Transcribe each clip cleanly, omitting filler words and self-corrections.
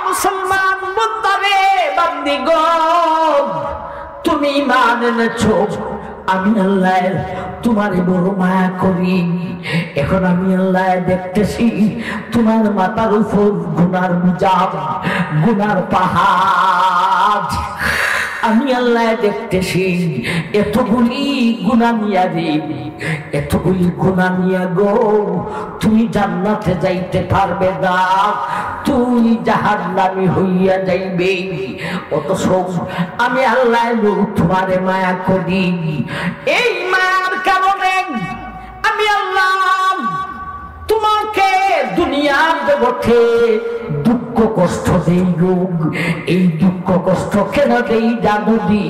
মুসলমান বন্দারে বান্দিগো, তুমি ঈমান এনেছো, আমি আল্লাহ তোমারে বড় মায়া করি। এখন আমি আল্লাহ দেখতেছি তোমার মাথার উপর গুনার বোঝা, গুনার পাহাড়। আমি আল্লাহ দেখতেছি এতগুলি গুনাহ নিয়া রে, এতগুলি গুনাহ নিয়া গো তুমি জান্নাতে যাইতে পারবে না, তুই জাহান্নামী হইয়া যাইবে। অথচ আমি আল্লাহ তোমারে মায়া করি। এই মায়ার কারণে আমি আল্লাহ তোমাকে দুনিয়ার জগতে দুঃখ কষ্ট দেই গো। এই দুঃখ কষ্ট কেন দেই জানো দি?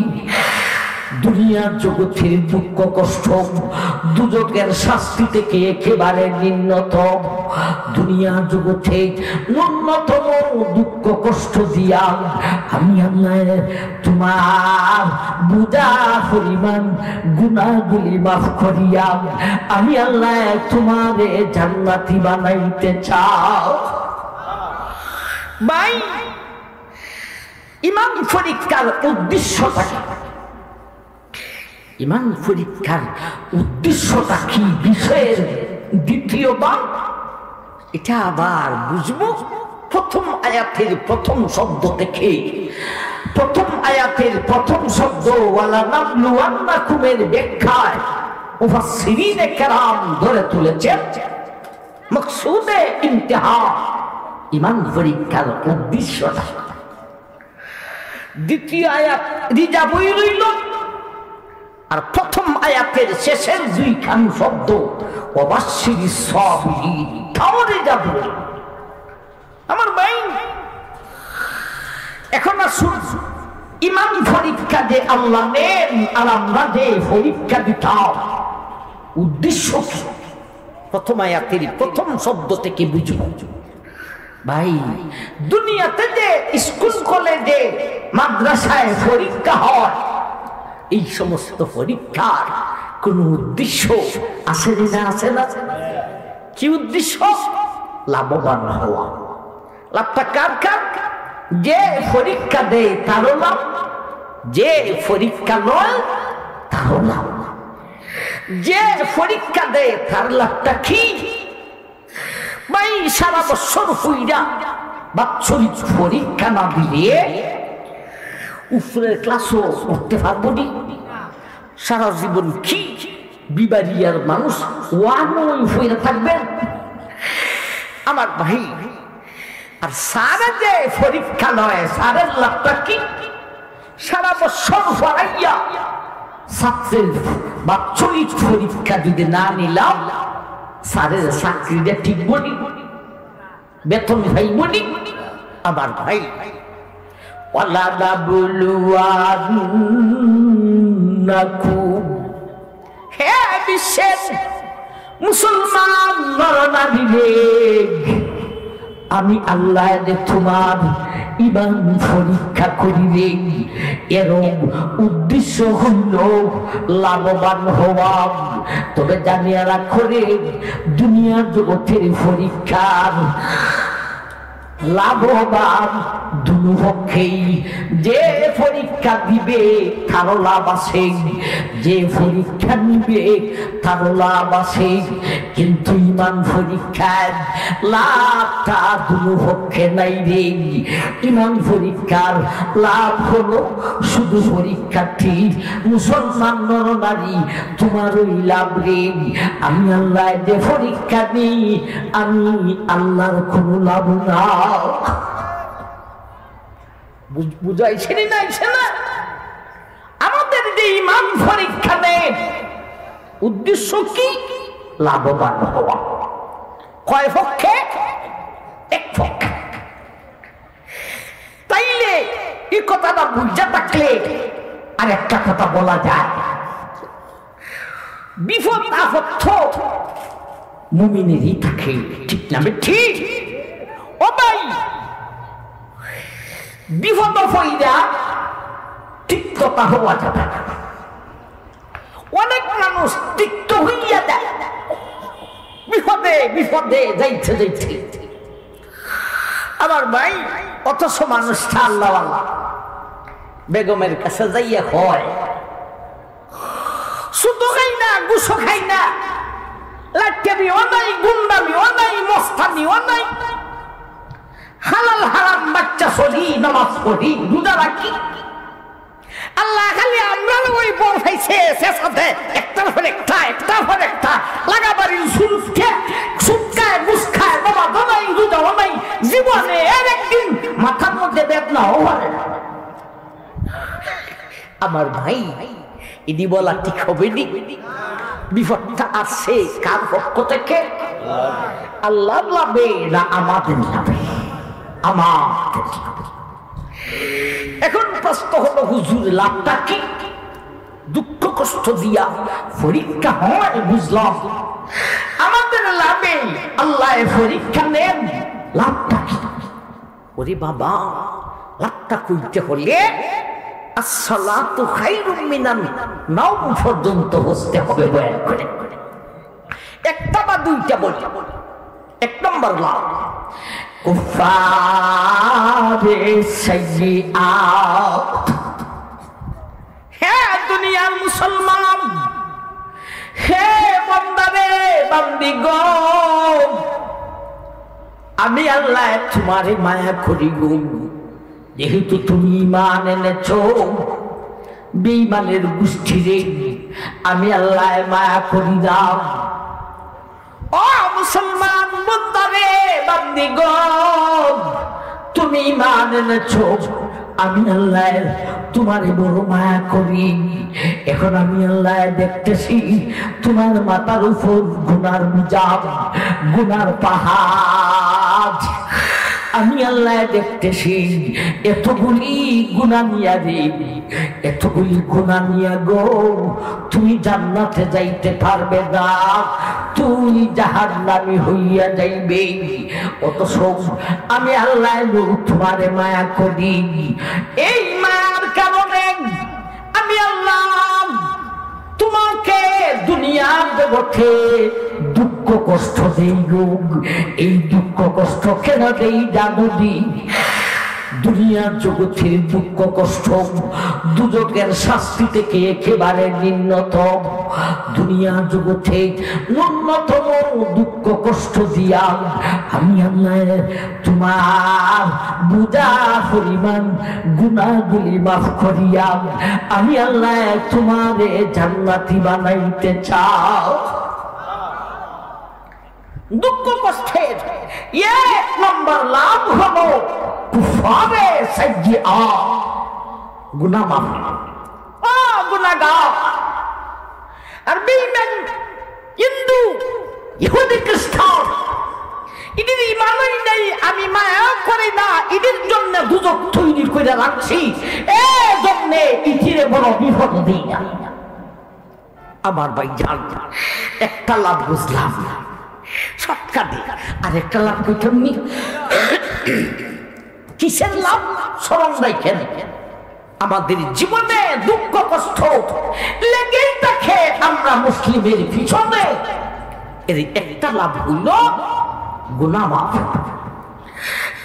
দুনিয়ার জগতের দুঃখ কষ্ট দুজকের শাস্তি থেকে একেবারে নিম্নতম। দুনিয়ার জগতে ন্যূনতম দুঃখ কষ্ট দিয়া আমি আল্লাহ তোমার বুঝা পরিমাণ গুনাহগুলি মাফ করিয়া আমি আল্লাহ তোমারে জান্নাতি বানাইতে চাও। ভাই, ঈমান পরীক্ষার উদ্দেশ্যটা কি? ঈমান পরীক্ষার উদ্দেশ্যটা কি বিষয়ের দ্বিতীয় ভাগ, এটা আবার বুঝবো প্রথম আয়াতের প্রথম শব্দ থেকে। প্রথম আয়াতের প্রথম শব্দ ওয়ালা নাবলুওয়ান্নাকুমের ব্যাখ্যায় মুফাসসিরিনে কেরাম ধরে তুলেছেন মাকসুদে ইমতিহান, ঈমান পরীক্ষার উদ্দেশ্যটা। দ্বিতীয় আয়াত রিজাবই রইল, আর প্রথম আয়াতের শেষের দুইখান শব্দ ওয়াবাশশিরিস সাবিরিন, তাওরে যাব। আমার ভাই, এখন আসুন ঈমান পরীক্ষা যে আল্লাহ নেন আর আমরা যে পরীক্ষা দিতাম, উদ্দেশ্য কি? প্রথম আয়াতের প্রথম শব্দ থেকে বুঝব। ভাই, দুনিয়াতে যে স্কুল কলেজে মাদ্রাসায় পরীক্ষা হয়, এই সমস্ত পরীক্ষার কোন উদ্দেশ্য আছে না? আছে না? কি উদ্দেশ্য? লাভবান হওয়া। লাভটা কার কার? যে পরীক্ষা দেয় তারও লাভ, যে পরীক্ষা নয় তারও লাভ। যে পরীক্ষা দেয় তার লাভটা কি? ভাই, সারা বছর হইরা বাৎসরিক পরীক্ষা না দিলে উপরের ক্লাসও করতে পারবো নি। সারা জীবন কি বিবারিয়ার মানুষ ওয়ানই হয়ে থাকবেন। আমার ভাই, আর সারা যে পরীক্ষা নয়, সারের লাভটা কি? সারা বছর পড়াইয়া ছাত্রের বাৎসরিক পরীক্ষা যদি না নিলাম, সারের চাকরিটা ঠিক বলি, বেতন ভাইব নি। আমার ভাই, ওয়ালা নাবলুওয়ান্নাকুম, হে বিশ্বের মুসলমান নরনারী রে, আমি আল্লাহ তোমার ঈমান পরীক্ষা করিবে। এর উদ্দেশ্য হইল লাভবান হওয়া। তবে জানিয়া রাখো রে, দুনিয়ার জগতের পরীক্ষার লাভবান দুনো পক্ষেই। যে পরীক্ষা দিবে তারও লাভ আছে, যে পরীক্ষা নিবে তারও লাভ আছে। কিন্তু ঈমান পরীক্ষার লাভটা দুনো পক্ষে নাই রে। ঈমান পরীক্ষার লাভ হলো শুধু পরীক্ষার্থী মুসলমান নরনারী, তোমার ওই লাভ রে। আমি আল্লাহ যে পরীক্ষা দিই, আমি আল্লাহর কোনো লাভ না। বুঝাইছে না? আমাদের যে ঈমান পরীক্ষা নেই, উদ্দেশ্য কি? লাভবান হওয়া। কয় পক্ষে? এক পক্ষে। তাইলে এই কথাটা বুঝা থাকলে আর একটা কথা বলা যায়, বিপদ আপদ মুমিনেরই থাকে, ঠিক না? ঠিক। ও ভাই, বিপদ হইয়া তিক্ততা হওয়া যাবে না। অনেক মানুষ তিক্ত হইয়া যায় বিপদে বিপদে যাইতে যাইতে। আমার ভাই অথচ মানুষটা আল্লাহ আল্লাহ বেগমের কাছে যাইয়া হয় শুধু খাই না গুছো খাই না লাট্টামিও নাই গুন্ডামিও নাই মস্তানিও নাই হালাল হারাম বাচ্চা চলি নামাজ পড়ি রোজা রাখি আল্লাহ খালি আমরা ওই বল খাইছে শেষে একটার পর একটা একটার পর একটা লাগাবাড়ির সুটকায় মুসখায় বাবা বাবাই রোজাও নাই জীবনে এর একদিন মাথার মধ্যে বেদনাও পারে না আমার ভাই ইদি বলা ঠিক হবে নি বিপদটা আসছে কার পক্ষ থেকে আল্লাহ লাভে না আমাদের লাভে আমাদের এখন প্রশ্ন হলো হুজুর লাভটা কি দুঃখ কষ্ট দিয়া পরীক্ষা হয় বুঝলাম আমাদের লাভে আল্লাহ পরীক্ষা নেন লাভটা কি ওরে বাবা লাভটা কইতে হলে আসসালাতু খায়রুম মিনান নাওম পর্যন্ত বসতে হবে বয়ান করে একটা বা দুইটা বলি এক নম্বর লাভ কুফারে সাইয়্যাত হে দুনিয়ার মুসলমান হে বান্দারে বান্দিগণ আমি আল্লাহ তোমারে মায়া করি গো যেহেতু তুমি ঈমান এনেছো বেঈমানের গোষ্ঠীরে আমি আল্লাহ মায়া করি দাও ও মুসলমান বান্দারে বান্দিগণ তুমি ঈমান এনেছো আমি আল্লাহ তোমারে বড় মায়া করি এখন আমি আল্লাহ দেখতেছি তোমার মাথার উপর গুনার বোঝা গুনার পাহাড় আমি আল্লাহ দেখতেছি এতগুলি গুনাহ নিয়া রে এতগুলি গুনাহ নিয়া গো তুমি জান্নাতে যাইতে পারবে না তুই জাহান্নামী হইয়া যাইবে অথচ আমি আল্লাহ তোমারে মায়া করি এই মায়ার কারণে আমি আল্লাহ তোমাকে দুনিয়ার জগতে দুঃখ কষ্ট দেই গো এই দুঃখ কষ্ট কেন দেই জানো দি দুনিয়ার জগতের দুঃখ কষ্ট দুজকের শাস্তি থেকে একেবারে নিম্নতম দুনিয়ার জগতে ন্যূনতম দুঃখ কষ্ট দিয়া আমি আল্লাহ তোমার বুঝা পরিমাণ গুনাহগুলি মাফ করিয়া আমি আল্লাহ তোমারে জান্নাতি বানাইতে চাও দুঃখ কষ্টের এক নম্বর লাভ হলো কুফারে সাইয়্যাত গুনাহ মাফ ও গুনাহগার আর বেঈমান হিন্দু ইহুদি খ্রিস্টান এদের ঈমানই নাই আমি মায়া করি না এদের জন্য দুজক তৈরি করে রাখছি এই জন্য ইতিরে বড় বিপদ দিই না আমার ভাই জান একটা লাভ বুঝলাম শর্টকাটে আর একটা লাভ কইতাম নি কিসের লাভ স্মরণ রাখেন আমাদের জীবনে দুঃখ কষ্ট লেগেই থাকে আমরা মুসলিমের পিছনে এর একটা লাভ হইল গুনাহ মাফ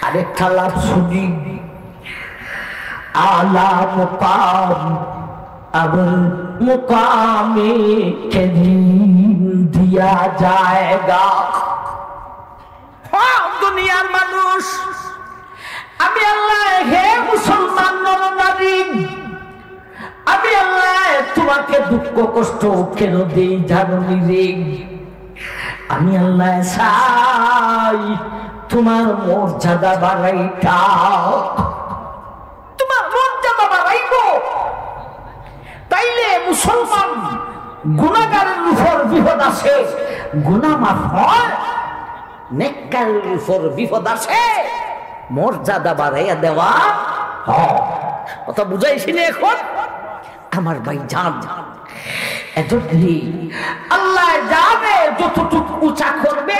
আর একটা লাভ শুনি আলা মুকাম अब मुकामे करीम दिया जाएगा दुनियार मानुष আমি আল্লাহ হে মুসলমান নরনারী আমি আল্লাহ তোমাকে দুঃখ কষ্ট কেন দেই জানি রে আমি আল্লাহ চাই তোমার মর্যাদা বাড়াইতা তোমার মর্যাদা বাড়াইবো তাইলে মুসলমান গুনাহগারের উপর বিপদ আসে গুনাহ মাফ হয় নেককারের উপর বিপদ আসে মর্যাদা বাড়াইয়া দেওয়া কথা বুঝাইছি না এখন আমার ভাই জান এতদিন আল্লাহ যাবে যতটুকু উঁচা করবে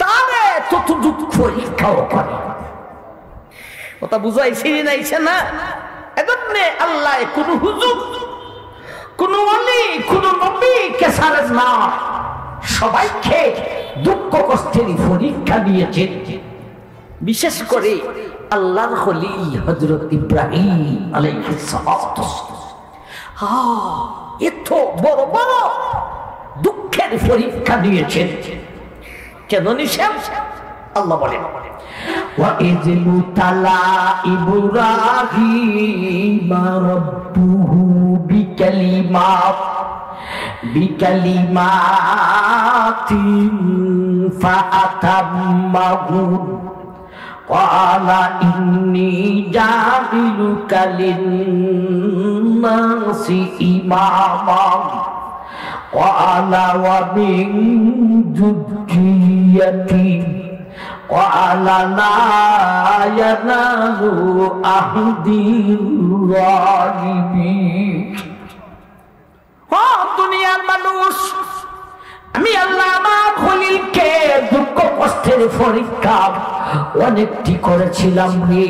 তারে ততটুকু পরীক্ষাও করে কথা বুঝাইছি নাইছে না এজন্য আল্লাহ কোন হুজুর কোন ওলি কোন নবী কে ছাড়েন না সবাইকে দুঃখ কষ্টের পরীক্ষা দিয়েছেন বিশেষ করে আল্লাহর খলিল হযরত ইব্রাহিম আলাইহিস সালাতু এত বড় বড় দুঃখের পরীক্ষা দিয়েছেন। কেন নিছেন? আল্লাহ বলেন وَإِذْ ابْتَلَى إِبْرَاهِيمَ رَبُّهُ بِكَلِمَاتٍ فَأَتَمَّهُنَّ قَالَ إِنِّي جَاعِلُكَ لِلنَّاسِ إِمَامًا قَالَ وَمِن ذُرِّيَّتِي قال لا ينال عهد الظالمين। দুনিয়ার মানুষ, আমি আল্লাহ আমার খলিলকে দুঃখ কষ্টের পরীক্ষা অনেকটি করেছিলাম রে।